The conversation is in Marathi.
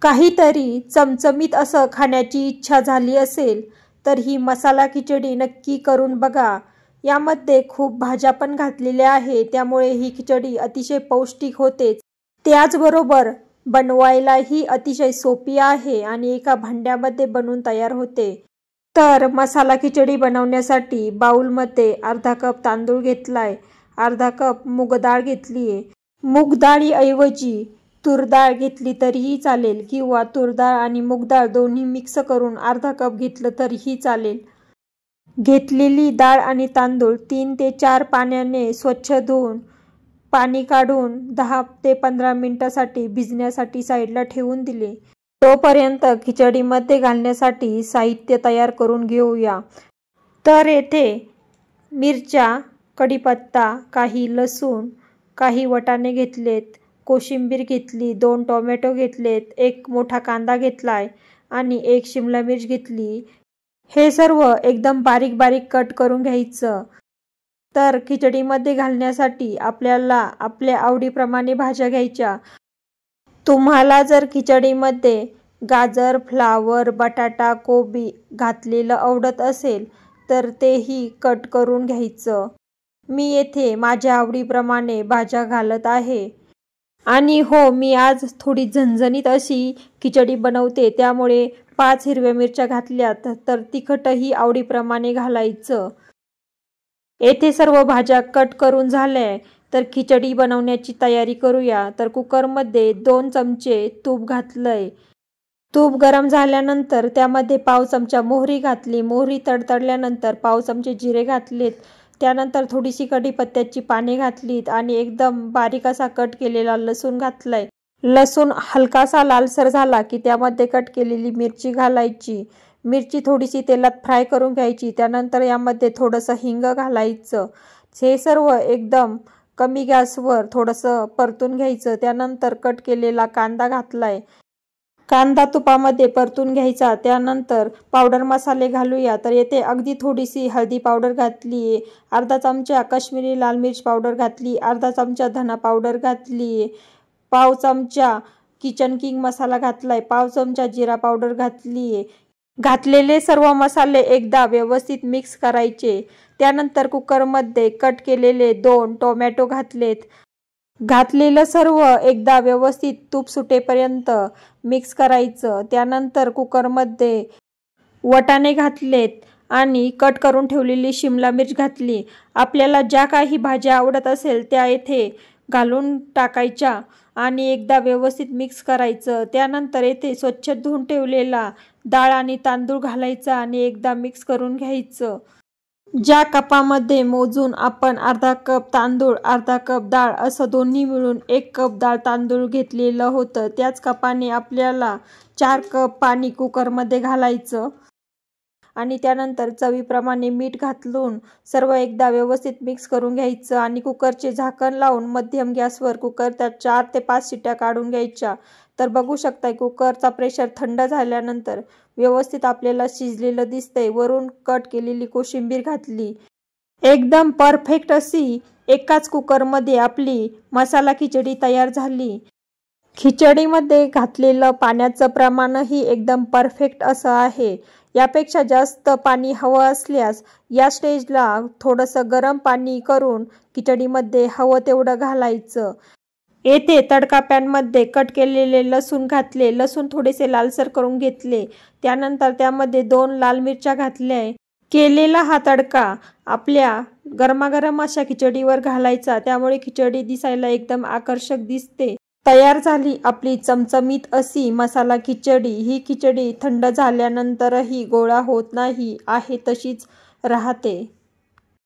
काहीतरी चमचमीत असं खाण्याची इच्छा झाली असेल तर ही मसाला खिचडी नक्की करून बघा। यामध्ये खूप भाज्या पण घातलेल्या आहे, त्यामुळे ही खिचडी अतिशय पौष्टिक होते। त्याचबरोबर बनवायलाही अतिशय सोपी आहे आणि एका भांड्यामध्ये बनून तयार होते। तर मसाला खिचडी बनवण्यासाठी बाउलमध्ये अर्धा कप तांदूळ घेतलाय, अर्धा कप मूग डाळ घेतलीये। मूग डाळीऐवजी तूर डाळ घेतली तरीही चालेल किंवा तूर डाळ आणि मूग डाळ दोन्ही मिक्स करून अर्धा कप घेतलं तरीही चालेल। घेतलेली डाळ आणि तांदूळ 3 ते 4 पाण्याने स्वच्छ धुवून पाणी काढून 10 ते 15 मिनिटांसाठी भिजण्यासाठी साईडला ठेवून दिले। तोपर्यंत खिचडीमध्ये घालण्यासाठी साहित्य तयार करून घेऊया। तर येथे मिरच्या, कढीपत्ता, काही लसूण, काही वाटाणे घेतलेत, कोशिंबीर घेतली, 2 टोमॅटो घेतलेत, 1 मोठा कांदा घेतलाय आणि 1 शिमला मिर्च घेतली। हे सर्व एकदम बारीक बारीक कट करून घ्यायचं। तर खिचडीमध्ये घालण्यासाठी आपल्याला आपल्या आवडीप्रमाणे भाज्या घ्यायच्या। तुम्हाला जर खिचडीमध्ये गाजर, फ्लावर, बटाटा, कोबी घातलेलं आवडत असेल तर तेही कट करून घ्यायचं। मी येथे माझ्या आवडीप्रमाणे भाज्या घालत आहे। आणि हो, मी आज थोडी झणझणीत अशी खिचडी बनवते, त्यामुळे 5 हिरव्या मिरच्या घातल्यात। तर तिखटही आवडीप्रमाणे घालायचं। येथे सर्व भाज्या कट करून झाल्या तर खिचडी बनवण्याची तयारी करूया। तर कुकरमध्ये 2 चमचे तूप घातलंय। तूप गरम झाल्यानंतर त्यामध्ये पाव चमचा मोहरी घातली। मोहरी तडतडल्यानंतर पाव चमचे जिरे घातलेत। त्यानंतर थोडीशी कढीपत्त्याची पाने घातलीत आणि एकदम बारीक असा कट केलेला लसूण घातलाय। लसूण हलकासा लालसर झाला की त्यामध्ये कट केलेली मिरची घालायची। मिरची थोडीशी तेलात फ्राय करून घ्यायची। त्यानंतर यामध्ये थोडंसं हिंग घालायचं। हे सर्व एकदम कमी गॅसवर थोडंसं परतून घ्यायचं। त्यानंतर कट केलेला कांदा घातलाय। कांदा तुपामध्ये परतून घ्यायचा। त्यानंतर पावडर मसाले घालूया। तर येथे अगदी थोडीशी हळदी पावडर घातली, अर्धा चमचा काश्मीरी लाल मिर्च पावडर घातली, अर्धा चमचा धना पावडर घातली, पाव चमचा किचन किंग मसाला घातलाय, पाव चमचा जिरा पावडर घातली। घातलेले सर्व मसाले एकदा व्यवस्थित मिक्स करायचे। त्यानंतर कुकरमध्ये कट केलेले 2 टोमॅटो घातलेत। घातलेलं सर्व एकदा व्यवस्थित तूप सुटेपर्यंत मिक्स करायचं। त्यानंतर कुकरमध्ये वाटाणे घातलेत आणि कट करून ठेवलेली शिमला मिर्च घातली। आपल्याला ज्या काही भाज्या आवडत असेल त्या येथे घालून टाकायच्या आणि एकदा व्यवस्थित मिक्स करायचं। त्यानंतर येथे स्वच्छ धुवून ठेवलेला डाळ आणि तांदूळ घालायचा आणि एकदा मिक्स करून घ्यायचं। ज्या कपामध्ये मोजून आपण अर्धा कप तांदूळ, अर्धा कप डाळ असं दोन्ही मिळून 1 कप डाळ तांदूळ घेतलेलं होतं, त्याच कपाने आपल्याला 4 कप पाणी कुकरमध्ये घालायचं आणि त्यानंतर चवीप्रमाणे मीठ घालून सर्व एकदा व्यवस्थित मिक्स करून घ्यायचं आणि कुकरचे झाकण लावून मध्यम गॅसवर कुकरच्या 4 ते 5 शिट्या काढून घ्यायच्या। तर बघू शकताय कुकरचा प्रेशर थंड झाल्यानंतर व्यवस्थित आपल्याला शिजलेलं दिसतंय। वरून कट केलेली कोशिंबीर घातली। एकदम परफेक्ट अशी एकाच कुकरमध्ये आपली मसाला खिचडी तयार झाली। खिचडीमध्ये घातलेलं पाण्याचं प्रमाणही एकदम परफेक्ट असं आहे। यापेक्षा जास्त पाणी हवं असल्यास या स्टेजला थोडंसं गरम पाणी करून खिचडीमध्ये हवं तेवढं घालायचं। येथे तडका पॅनमध्ये कट केलेले लसूण घातले। लसूण थोडेसे लालसर करून घेतले। त्यानंतर त्यामध्ये 2 लाल मिरच्या घातल्या। केलेला हा तडका आपल्या गरमागरम अशा खिचडीवर घालायचा, त्यामुळे खिचडी दिसायला एकदम आकर्षक दिसते। तयार झाली आपली चमचमीत अशी मसाला खिचडी। ही खिचडी थंड झाल्यानंतरही गोळा होत नाही, आहे तशीच राहते।